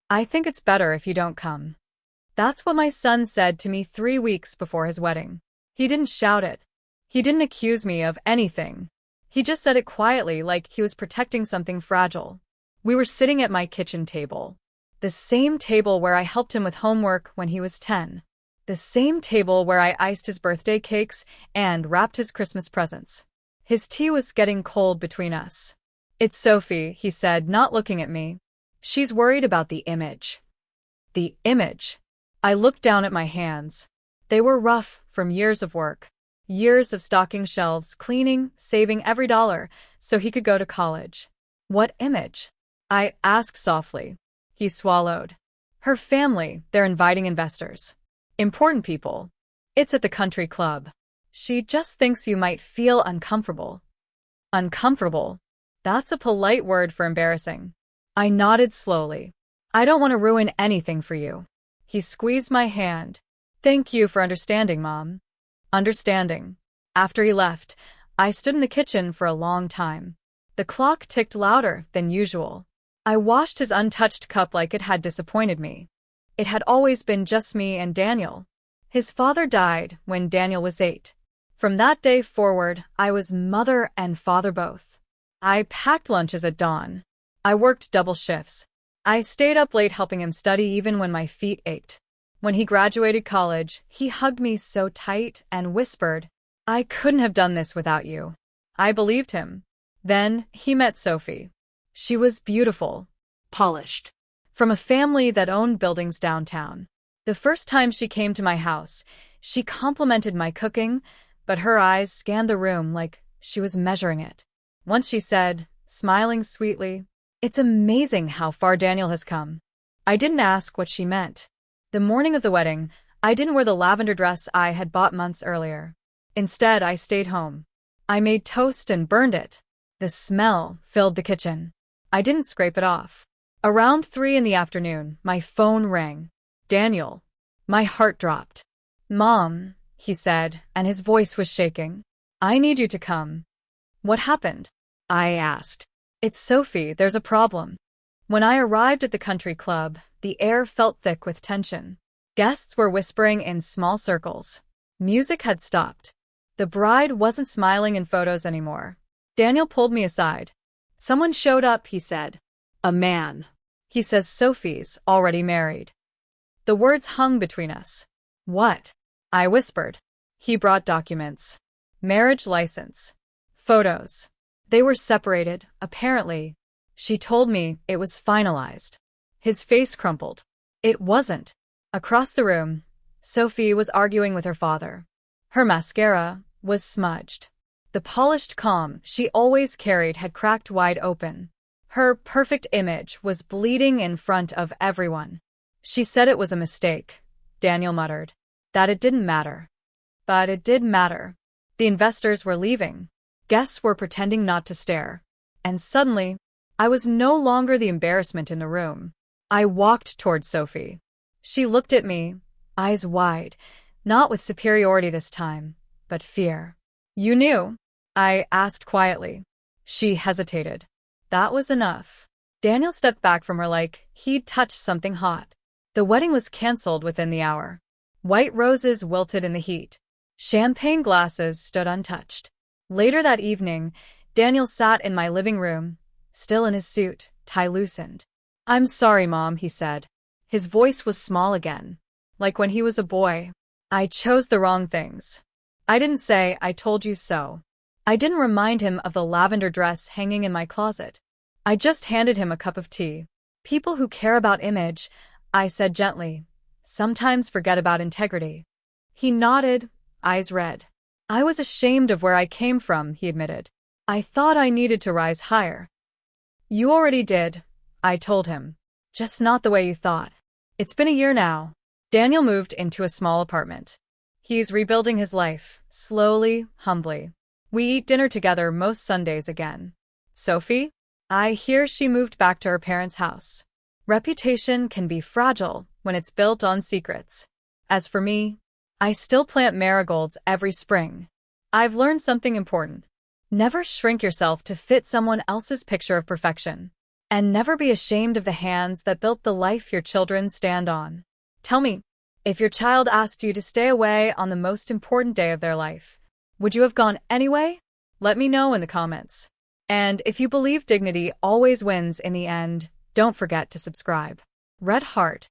I think it's better if you don't come. That's what my son said to me 3 weeks before his wedding. He didn't shout it. He didn't accuse me of anything. He just said it quietly, like he was protecting something fragile. We were sitting at my kitchen table. The same table where I helped him with homework when he was 10. The same table where I iced his birthday cakes and wrapped his Christmas presents. His tea was getting cold between us. "It's Sophie," he said, not looking at me. "She's worried about the image." The image. I looked down at my hands. They were rough from years of work. Years of stocking shelves, cleaning, saving every dollar so he could go to college. "What image?" I asked softly. He swallowed. "Her family, they're inviting investors. Important people. It's at the country club. She just thinks you might feel uncomfortable." Uncomfortable? That's a polite word for embarrassing. I nodded slowly. "I don't want to ruin anything for you." He squeezed my hand. "Thank you for understanding, Mom." Understanding. After he left, I stood in the kitchen for a long time. The clock ticked louder than usual. I washed his untouched cup like it had disappointed me. It had always been just me and Daniel. His father died when Daniel was 8. From that day forward, I was mother and father both. I packed lunches at dawn. I worked double shifts. I stayed up late helping him study even when my feet ached. When he graduated college, he hugged me so tight and whispered, "I couldn't have done this without you." I believed him. Then he met Sophie. She was beautiful, polished, from a family that owned buildings downtown. The first time she came to my house, she complimented my cooking, but her eyes scanned the room like she was measuring it. Once she said, smiling sweetly, "It's amazing how far Daniel has come." I didn't ask what she meant. The morning of the wedding, I didn't wear the lavender dress I had bought months earlier. Instead, I stayed home. I made toast and burned it. The smell filled the kitchen. I didn't scrape it off. Around 3 in the afternoon, my phone rang. Daniel. My heart dropped. "Mom," he said, and his voice was shaking. "I need you to come." "What happened?" I asked. "It's Sophie, there's a problem." When I arrived at the country club, the air felt thick with tension. Guests were whispering in small circles. Music had stopped. The bride wasn't smiling in photos anymore. Daniel pulled me aside. "Someone showed up," he said. "A man. He says Sophie's already married." The words hung between us. "What?" I whispered. He brought documents. Marriage license. Photos. They were separated, apparently. She told me it was finalized. His face crumpled. It wasn't. Across the room, Sophie was arguing with her father. Her mascara was smudged. The polished calm she always carried had cracked wide open. Her perfect image was bleeding in front of everyone. She said it was a mistake, Daniel muttered. That it didn't matter. But it did matter. The investors were leaving. Guests were pretending not to stare. And suddenly, I was no longer the embarrassment in the room. I walked toward Sophie. She looked at me, eyes wide, not with superiority this time, but fear. "You knew?" I asked quietly. She hesitated. That was enough. Daniel stepped back from her like he'd touched something hot. The wedding was canceled within the hour. White roses wilted in the heat. Champagne glasses stood untouched. Later that evening, Daniel sat in my living room, still in his suit, tie loosened. "I'm sorry, Mom," he said. His voice was small again, like when he was a boy. "I chose the wrong things." I didn't say, "I told you so." I didn't remind him of the lavender dress hanging in my closet. I just handed him a cup of tea. "People who care about image," I said gently, "sometimes forget about integrity." He nodded, eyes red. "I was ashamed of where I came from," he admitted. "I thought I needed to rise higher." "You already did," I told him. "Just not the way you thought." It's been a year now. Daniel moved into a small apartment. He's rebuilding his life, slowly, humbly. We eat dinner together most Sundays again. Sophie? I hear she moved back to her parents' house. Reputation can be fragile when it's built on secrets. As for me, I still plant marigolds every spring. I've learned something important. Never shrink yourself to fit someone else's picture of perfection. And never be ashamed of the hands that built the life your children stand on. Tell me, if your child asked you to stay away on the most important day of their life, would you have gone anyway? Let me know in the comments. And if you believe dignity always wins in the end, don't forget to subscribe. Red Heart.